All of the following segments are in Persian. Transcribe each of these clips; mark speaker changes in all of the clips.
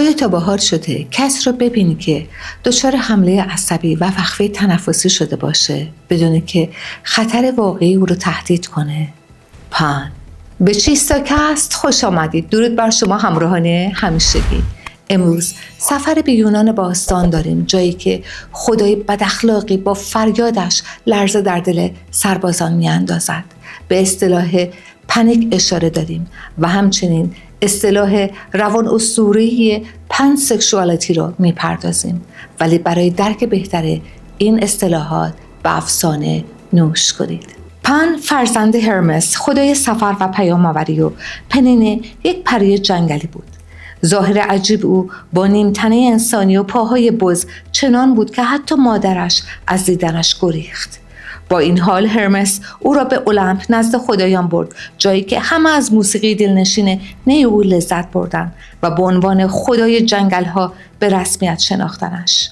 Speaker 1: آیا تا بهار شده کس رو ببینی که دچار حمله عصبی و وقفه تنفسی شده باشه بدون که خطر واقعی او رو تهدید کنه؟ پان: به چیستاکست خوش آمدید. درود بر شما همراهان همیشگی. امروز سفر به یونان باستان داریم، جایی که خدای بداخلاقی با فریادش لرزه در دل سربازان میاندازد. به اصطلاح پانیک اشاره داریم و همچنین اصطلاح روان اسطوره‌ای پنسکشوالیتی رو میپردازیم، ولی برای درک بهتر این اصطلاحات به افسانه نوش کنید. پان فرزند هرمس، خدای سفر و پیام‌آوری، و پنینه یک پری جنگلی بود. ظاهر عجیب او با نیمتنه انسانی و پاهای بز چنان بود که حتی مادرش از دیدنش گریخت. با این حال هرمس او را به المپ نزد خدایان برد، جایی که همه از موسیقی دلنشین نی او لذت بردند و به عنوان خدای جنگل‌ها به رسمیت شناختنش.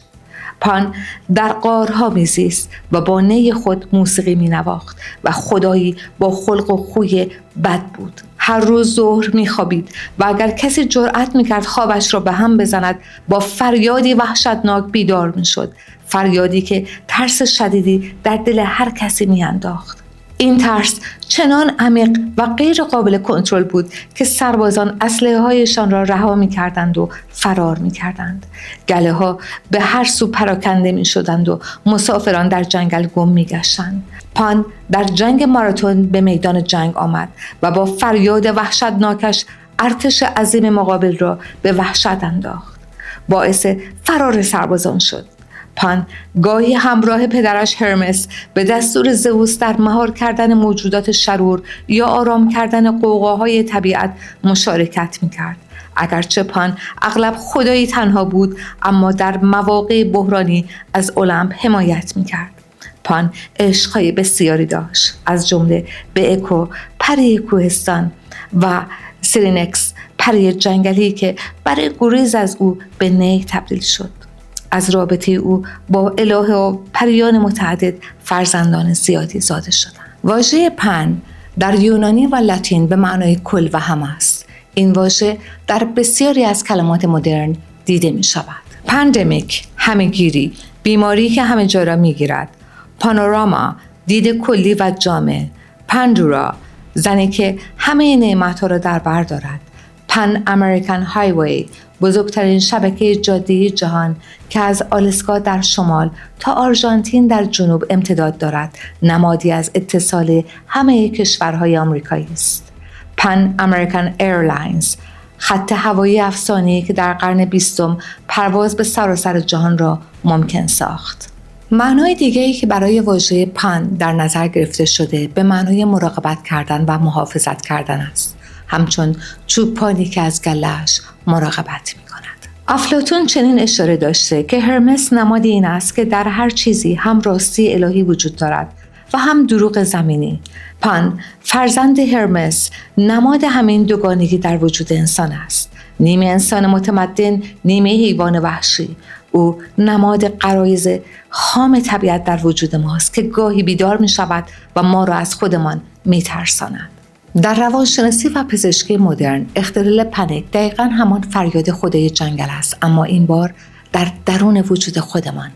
Speaker 1: پان در غارها میزیست و با نی خود موسیقی مینواخت و خدایی با خلق و خوی بد بود. هر روز ظهر میخوابید و اگر کسی جرأت میکرد خوابش را به هم بزند، با فریادی وحشتناک بیدار میشد، فریادی که ترس شدیدی در دل هر کسی میانداخت. این ترس چنان عمیق و غیر قابل کنترل بود که سربازان اسلحه‌هایشان را رها می‌کردند و فرار می‌کردند. گله‌ها به هر سو پراکنده می‌شدند و مسافران در جنگل گم می‌گشتند. پان در جنگ ماراتون به میدان جنگ آمد و با فریاد وحشتناکش ارتش عظیم مقابل را به وحشت انداخت. باعث فرار سربازان شد. پان گاهی همراه پدرش هرمس به دستور زئوس در مهار کردن موجودات شرور یا آرام کردن غوغاهای طبیعت مشارکت می‌کرد. اگرچه پان اغلب خدایی تنها بود، اما در مواقع بحرانی از المپ حمایت می‌کرد. پان عشق‌های بسیاری داشت، از جمله به اکو، پری کوهستان، و سیرینکس، پری جنگلی که برای گریز از او به نی تبدیل شد. از رابطه او با الهه و پریان متعدد فرزندان زیادی زاده شدند. واژه پن در یونانی و لاتین به معنای کل و همه است. این واژه در بسیاری از کلمات مدرن دیده می شود. پاندمیک، همهگیری، بیماری که همه جا را می گیرد. پانوراما، دید کلی و جامع. پاندورا، زنی که همه نعمت‌ها را در بر دارد. پن امریکن هایوی، بزرگترین شبکه جاده‌ای جهان که از آلاسکا در شمال تا آرژانتین در جنوب امتداد دارد، نمادی از اتصال همه کشورهای آمریکایی است. پن امریکن ایرلاینز، خط هوایی افسانه‌ای که در قرن 20 پرواز به سراسر جهان را ممکن ساخت. معنای دیگه‌ای که برای واژه پن در نظر گرفته شده به معنای مراقبت کردن و محافظت کردن است، همچون چوب پانی که از گله‌اش مراقبت می‌کند. افلاطون چنین اشاره داشته که هرمس نماد این است که در هر چیزی هم راستی الهی وجود دارد و هم دروغ زمینی. پان، فرزند هرمس، نماد همین دوگانگی در وجود انسان است. نیمه انسان متمدن، نیمه حیوان وحشی. او نماد غرایز خام طبیعت در وجود ماست که گاهی بیدار می‌شود و ما را از خودمان می‌ترساند. در روانشناسی و پزشکی مدرن، اختلال پانیک دقیقاً همان فریاد خدای جنگل است، اما این بار در درون وجود خودمان.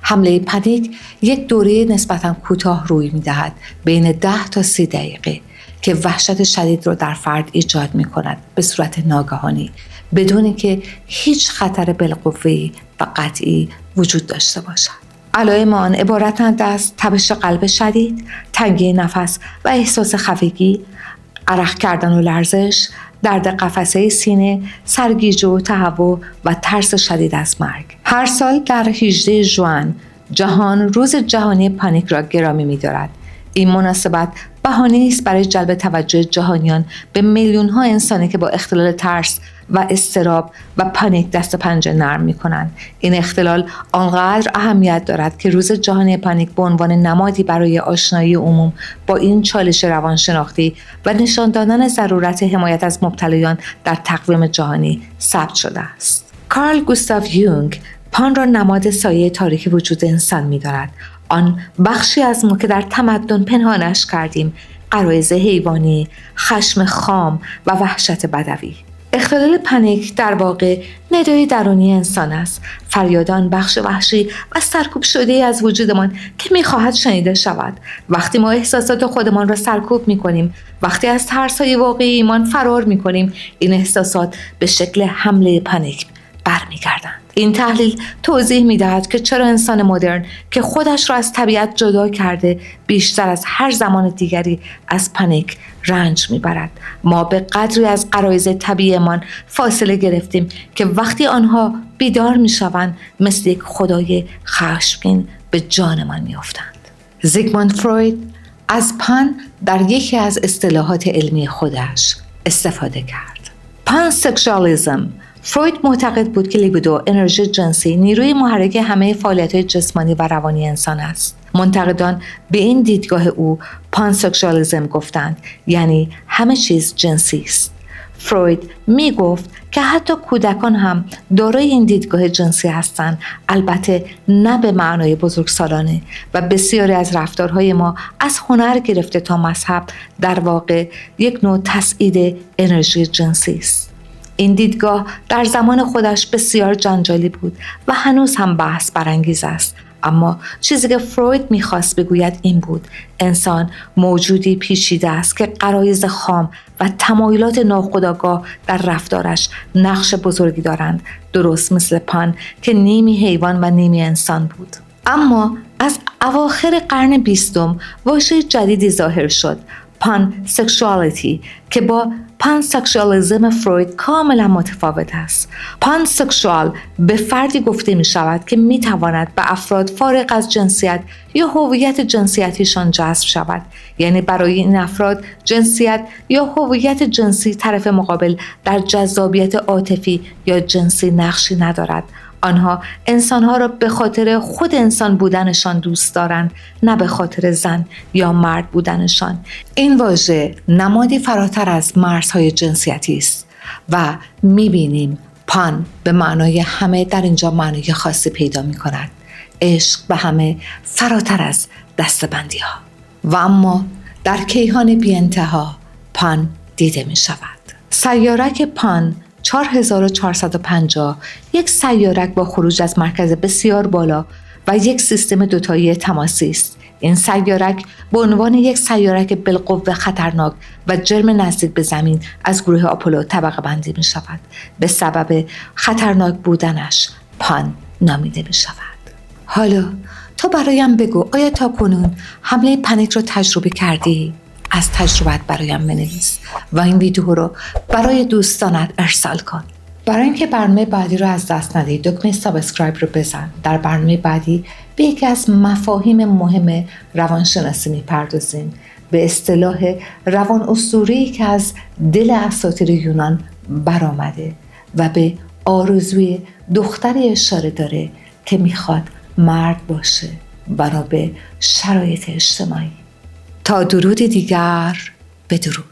Speaker 1: حمله پانیک یک دوره نسبتاً کوتاه روی می‌دهد، بین 10 تا 30 دقیقه، که وحشت شدید را در فرد ایجاد می‌کند به صورت ناگهانی، بدون اینکه هیچ خطر بالقوه‌ای و قطعی وجود داشته باشد. علائم آن عبارتند از تپش قلب شدید، تنگی نفس و احساس خفگی، عرق کردن و لرزش، درد قفسه سینه، سرگیجه و تهوع و ترس شدید از مرگ. هر سال در 18 ژوئن جهان روز جهانی پانیک را گرامی می‌دارد. این مناسبت بهانه‌ای است برای جلب توجه جهانیان به میلیون‌ها انسانی که با اختلال ترس و اضطراب و پانیک دست و پنجه نرم می‌کنند. این اختلال آنقدر اهمیت دارد که روز جهانی پانیک به عنوان نمادی برای آشنایی عموم با این چالش روانشناختی و نشان دادن ضرورت حمایت از مبتلایان در تقویم جهانی ثبت شده است. کارل گوستاو یونگ پان را نماد سایه تاریک وجود انسان می‌داند. آن بخشی از ما که در تمدن پنهانش کردیم، غرایز حیوانی، خشم خام و وحشت بدوی. اختلال پنیک در واقع ندای درونی انسان است، فریادان بخش وحشی و سرکوب شده از وجودمان که می‌خواهد شنیده شود. وقتی ما احساسات خودمان را سرکوب می‌کنیم، وقتی از ترس‌های واقعیمان فرار می‌کنیم، این احساسات به شکل حمله پنیک برمیگردند. این تحلیل توضیح می‌دهد که چرا انسان مدرن که خودش را از طبیعت جدا کرده بیشتر از هر زمان دیگری از پنیک رنج می‌برد. ما به قدری از غرایز طبیعیمان فاصله گرفتیم که وقتی آنها بیدار می‌شوند مثل یک خدای خشمگین به جانمان می‌افتند. زیگموند فروید از پان در یکی از اصطلاحات علمی خودش استفاده کرد. پانسکشوالیسم. فروید معتقد بود که لیبیدو، انرژی جنسی، نیروی محرک همه فعالیت‌های جسمانی و روانی انسان است. منتقدان به این دیدگاه او پانسکشوالیسم گفتند، یعنی همه چیز جنسی است. فروید می گفت که حتی کودکان هم دارای این دیدگاه جنسی هستند، البته نه به معنای بزرگسالانه، و بسیاری از رفتارهای ما از هنر گرفته تا مذهب در واقع یک نوع تسعید انرژی جنسی است. این دیدگاه در زمان خودش بسیار جنجالی بود و هنوز هم بحث برانگیز است، اما چیزی که فروید می‌خواست بگوید این بود: انسان موجودی پیچیده است که غرایز خام و تمایلات ناخودآگاه در رفتارش نقش بزرگی دارند، درست مثل پان که نیمی حیوان و نیمی انسان بود. اما از اواخر قرن 20 واژه جدیدی ظاهر شد: پانسکشوالیتی، که با پانسکشوالیسم فروید کاملا متفاوت است. پانسکشوال به فردی گفته می شود که می تواند به افراد فارغ از جنسیت یا هویت جنسیتیشان جذب شود، یعنی برای این افراد جنسیت یا هویت جنسی طرف مقابل در جذابیت عاطفی یا جنسی نقشی ندارد. آنها انسانها را به خاطر خود انسان بودنشان دوست دارند، نه به خاطر زن یا مرد بودنشان. این واژه نمادی فراتر از مرزهای جنسیتی است و می‌بینیم پان به معنای همه در اینجا معنای خاصی پیدا می‌کند. عشق به همه فراتر از دستبندی ها. و اما در کیهان بی انتها پان دیده می‌شود. سیارک پان 4450 یک سیارک با خروج از مرکز بسیار بالا و یک سیستم دوتایی تماسی است. این سیارک به عنوان یک سیارک بالقوه خطرناک و جرم نزدیک به زمین از گروه آپولو طبقه بندی می شود. به سبب خطرناک بودنش پان نامیده می شود. حالا تو برایم بگو، آیا تا کنون حمله پنیک رو تجربه کردی؟ از تجربت برایم بنویس و این ویدیو رو برای دوستانت ارسال کن. برای اینکه برنامه بعدی رو از دست ندی، دکمه سابسکرایب رو بزن. در برنامه بعدی به یکی از مفاهیم مهم روانشناسی میپردازیم، به اصطلاح روان اسطوره‌ای که از دل اساطیر یونان برآمده و به آرزوی دختری اشاره داره که میخواد مرد باشه بنا به شرایط اجتماعی. تا درودی دیگر، بدرود.